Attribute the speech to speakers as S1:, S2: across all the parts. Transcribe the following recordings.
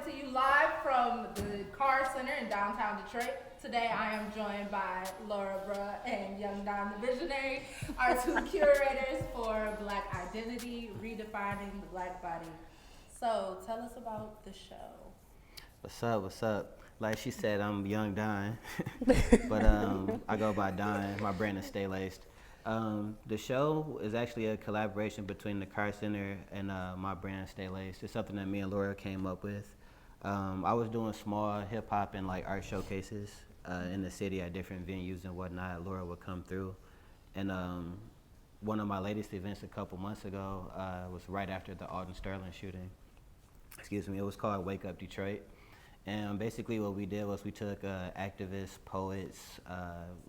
S1: to you live from the Carr Center in downtown Detroit. Today I am joined by Laura Bruh and Young Don the Visionary, our two curators for Black Identity, Redefining the Black Body. So tell us about the show.
S2: What's up? What's up? Like she said, I'm Young Don, but I go by Don. My brand is Stay Laced. The show is actually a collaboration between the Carr Center and my brand Stay Laced. It's something that me and Laura came up with. I was doing small hip hop and like art showcases in the city at different venues and whatnot. Laura would come through, and one of my latest events a couple months ago was right after the Alton Sterling shooting. Excuse me. It was called Wake Up Detroit. And basically what we did was we took activists, poets,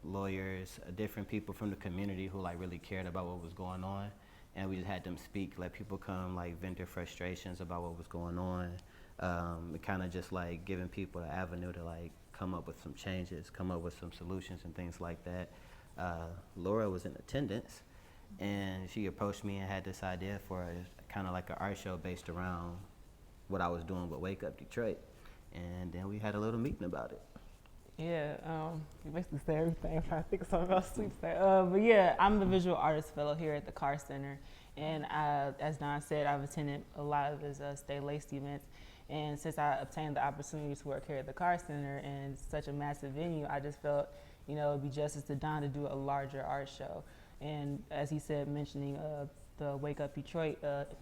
S2: lawyers, different people from the community who like really cared about what was going on, and we just had them speak, let people come like vent their frustrations about what was going on, kind of just like giving people an avenue to like come up with some changes, come up with some solutions and things like that. Laura was in attendance, and she approached me and had this idea for kind of like an art show based around what I was doing with Wake Up Detroit. And then we had a little meeting about it.
S3: Yeah, you basically said everything. I'm trying to think of something else sweet to say. But yeah, I'm the visual artist fellow here at the Carr Center. And as Don said, I've attended a lot of his Stay Laced events. And since I obtained the opportunity to work here at the Carr Center and such a massive venue, I just felt, it'd be justice to Don to do a larger art show. And as he said, mentioning the Wake Up Detroit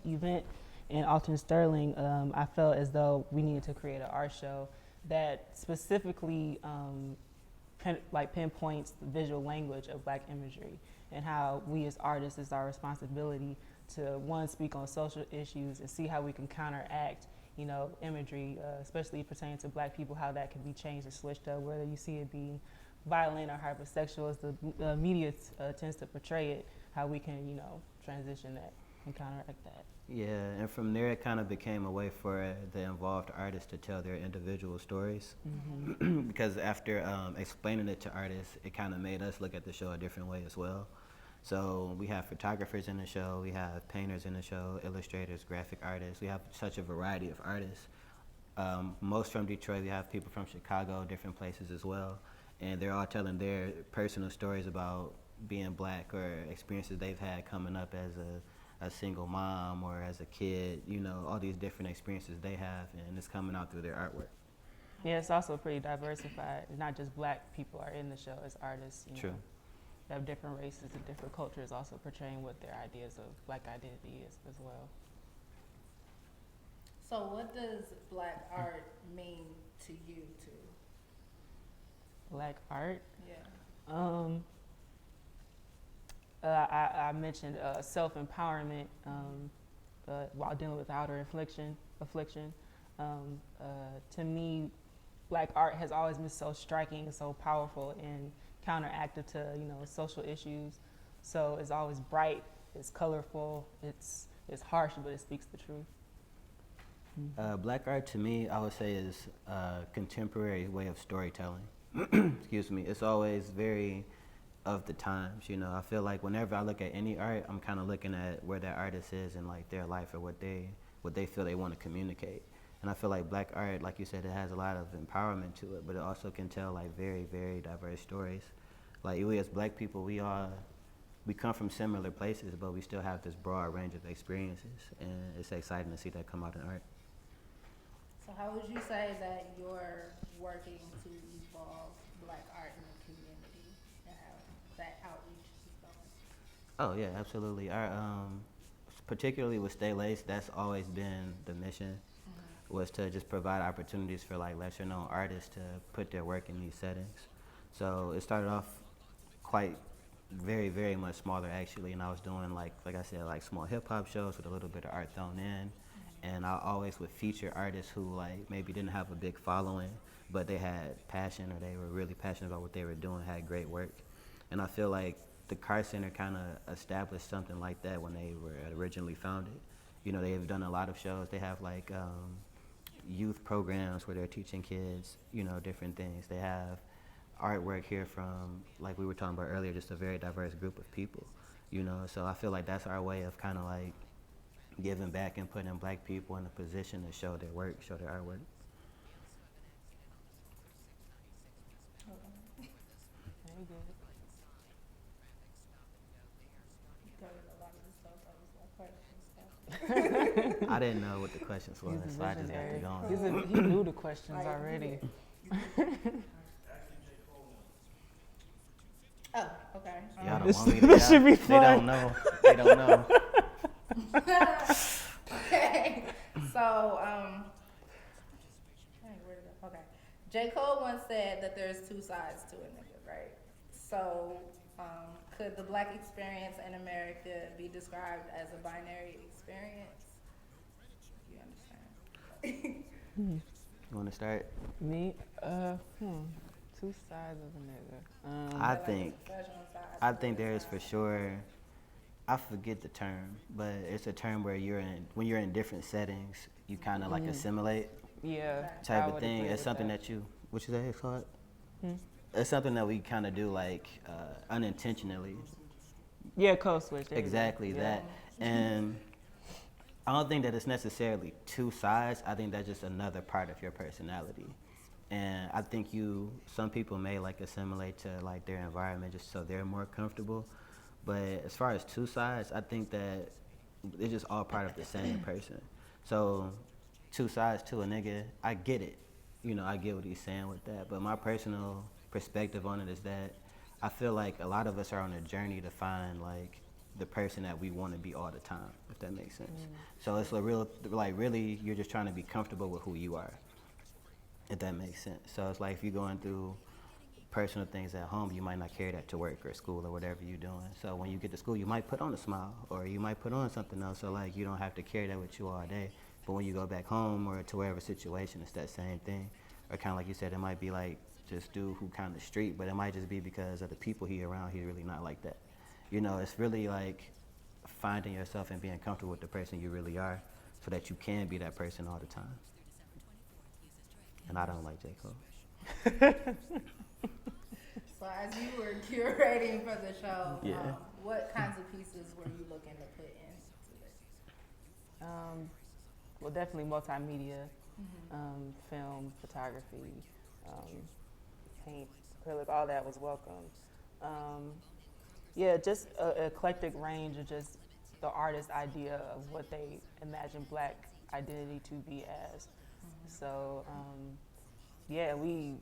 S3: event, in Alton Sterling, I felt as though we needed to create an art show that specifically pinpoints the visual language of Black imagery and how we as artists, it's our responsibility to, one, speak on social issues and see how we can counteract, imagery, especially pertaining to Black people, how that can be changed or switched up, whether you see it being violent or hypersexual as the media tends to portray it, how we can, transition that and counteract that.
S2: Yeah, and from there it kind of became a way for the involved artists to tell their individual stories. Mm-hmm. Because after explaining it to artists, it kind of made us look at the show a different way as well. So we have photographers in the show, we have painters in the show, illustrators, graphic artists. We have such a variety of artists. Most from Detroit, we have people from Chicago, different places as well. And they're all telling their personal stories about being Black or experiences they've had coming up as a single mom or as a kid, all these different experiences they have, and it's coming out through their artwork.
S3: Yeah, it's also pretty diversified. It's not just Black people are in the show as artists.
S2: True.
S3: They have different races and different cultures also portraying what their ideas of Black identity is as well.
S1: So what does Black art mean to you two?
S3: Black art?
S1: Yeah.
S3: I mentioned self-empowerment while dealing with outer affliction. To me, Black art has always been so striking, so powerful, and counteractive to social issues. So it's always bright, it's colorful, it's harsh, but it speaks the truth.
S2: Black art to me, I would say, is a contemporary way of storytelling. Excuse me. It's always very of the times, I feel like whenever I look at any art, I'm kind of looking at where that artist is in like their life or what they feel they want to communicate. And I feel like Black art, like you said, it has a lot of empowerment to it, but it also can tell like very, very diverse stories. Like we as Black people, we come from similar places, but we still have this broad range of experiences, and it's exciting to see that come out in art.
S1: So how would you say that you're working to evolve Black art in the community and how that outreach is going?
S2: Oh yeah, absolutely. Our particularly with Stay Laced, that's always been the mission, was to just provide opportunities for like lesser known artists to put their work in these settings. So it started off quite very, very much smaller actually, and I was doing like I said, like small hip hop shows with a little bit of art thrown in. And I always would feature artists who like maybe didn't have a big following, but they had passion or they were really passionate about what they were doing, had great work. And I feel like the Carr Center kind of established something like that when they were originally founded. They've done a lot of shows. They have like youth programs where they're teaching kids, different things. They have artwork here from, like we were talking about earlier, just a very diverse group of people, So I feel like that's our way of kind of like giving back and putting Black people in a position to show their work, show their artwork.
S3: good.
S1: You covered a lot of the stuff that was like question stuff.
S2: I didn't know what the questions was,
S3: He's a
S2: so I just got to
S3: visionary.
S2: go.
S3: He knew the questions
S1: Like,
S3: already.
S1: Oh, okay.
S2: Y'all don't
S3: This-
S2: want me to
S3: this should be
S2: They don't
S3: fun.
S2: know. They don't know.
S1: Okay. So, dang, where did I- okay. J. Cole once said that there's two sides to a nigga, right? So, could the black experience in America be described as a binary experience? You understand?
S2: You want to start?
S3: Me? Two sides of a nigga.
S2: I
S1: Like the
S2: think,
S1: professional side,
S2: I
S1: the
S2: think
S1: real
S2: there is
S1: side.
S2: for sure. I forget the term, but it's a term where when you're in different settings, you kind of like assimilate
S3: Yeah.
S2: type
S3: I
S2: of
S3: would
S2: thing.
S3: agree
S2: It's
S3: with
S2: something
S3: that.
S2: that you, what you say it's called?
S3: Hmm?
S2: It's something that we kind of do like unintentionally.
S3: Yeah, code switch. There you go.
S2: Exactly
S3: Yeah.
S2: that. And I don't think that it's necessarily two sides. I think that's just another part of your personality. And I think some people may like assimilate to like their environment just so they're more comfortable. But as far as two sides, I think that it's just all part of the same person. So two sides to a nigga, I get it. I get what he's saying with that. But my personal perspective on it is that I feel like a lot of us are on a journey to find like the person that we want to be all the time, if that makes sense. So it's a real, like really, you're just trying to be comfortable with who you are, if that makes sense. So it's like if you're going through personal things at home, you might not carry that to work or school or whatever you're doing. So when you get to school, you might put on a smile or you might put on something else. So like you don't have to carry that with you all day. But when you go back home or to wherever situation, it's that same thing. Or kind of like you said, it might be like this dude who kind of street, but it might just be because of the people he around. He's really not like that. It's really like finding yourself and being comfortable with the person you really are, so that you can be that person all the time. And I don't like J. Cole.
S1: So as you were curating for the show,
S2: Yeah.
S1: what kinds of pieces were you looking to put into it?
S3: Well, definitely multimedia, film, photography, paint, acrylic, all that was welcome. Yeah, just an eclectic range of just the artist's idea of what they imagine black identity to be as. So, yeah, we've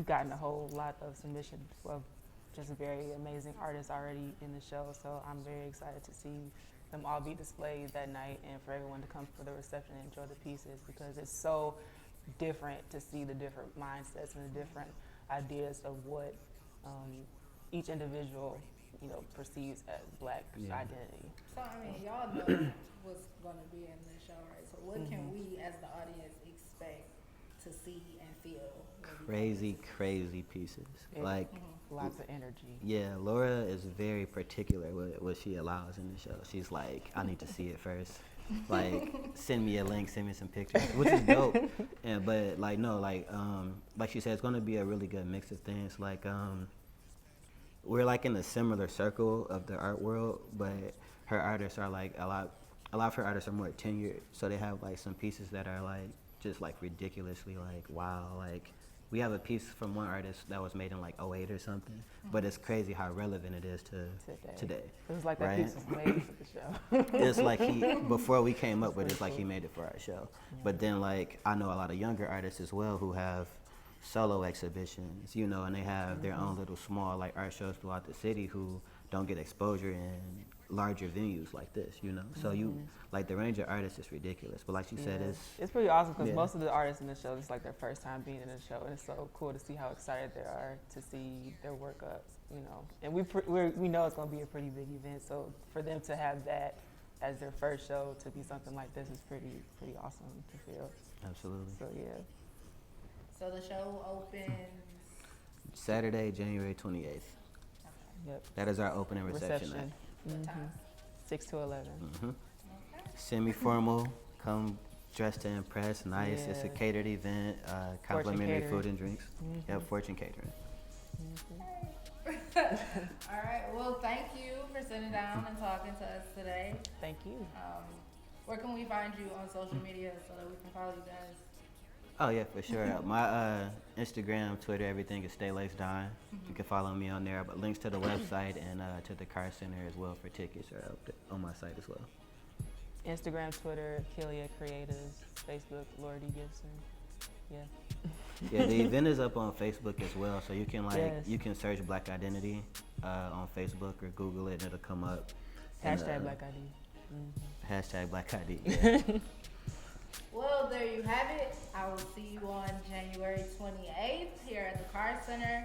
S3: gotten a whole lot of submissions of just very amazing artists already in the show. So I'm very excited to see them all be displayed that night and for everyone to come for the reception and enjoy the pieces, because it's so different to see the different mindsets and the different ideas of what each individual, perceives as black identity.
S1: So I mean, y'all know what's going to be in the show, right? So what can we, as the audience, expect to see and feel?
S2: Crazy pieces. Like
S3: Lots of energy.
S2: yeah, Laura is very particular with what she allows in the show. She's like, I need to see it first. Like, send me a link, send me some pictures, which is dope. But like, no, like she said, it's gonna be a really good mix of things. Like, we're like in a similar circle of the art world, but her artists are like a lot of her artists are more tenured, so they have like some pieces that are like just like ridiculously like wow. Like we have a piece from one artist that was made in like '08 or something, but it's crazy how relevant it is to today.
S3: It was like that
S2: right?
S3: piece was made for the show.
S2: It's like before we came up with it, it's like he made it for our show. But then like I know a lot of younger artists as well who have solo exhibitions, and they have their own little small like art shows throughout the city who don't get exposure in larger venues like this, So you like the range of artists is ridiculous. But like she said,
S3: it's pretty awesome because
S2: Yeah.
S3: most of the artists in the show, it's like their first time being in the show, and it's so cool to see how excited they are to see their work up, And we know it's going to be a pretty big event, so for them to have that as their first show to be something like this is pretty awesome to feel.
S2: absolutely.
S3: So yeah.
S1: So the show opens.
S2: Saturday, January 28th.
S3: Yep.
S2: That is our opening reception night.
S1: What time?
S3: 6 to 11.
S2: Mm-hmm. Semi-formal, come dressed to impress, nice. It's a
S3: Yeah.
S2: catered event, complimentary
S3: catering.
S2: food and drinks. Yep, Fortune Catering.
S1: All right. Well, thank you for sitting down and talking to us today.
S3: Thank you.
S1: Where can we find you on social media so that we can follow you guys?
S2: Oh yeah, for sure. My Instagram, Twitter, everything is Stay Laced Don. You can follow me on there. But links to the website and to the Carr Center as well for tickets are up on my site as well.
S3: Instagram, Twitter, Kilia Creatives, Facebook, Laura D. Gibson. Yeah.
S2: Yeah, the event is up on Facebook as well, so you can
S3: Yes.
S2: you can search Black Identity on Facebook or Google it, and it'll come up. And,
S3: Hashtag Black ID.
S2: Hashtag Black ID. Yeah.
S1: Well, there you have it. I will see you on January 28th here at the Carr Center.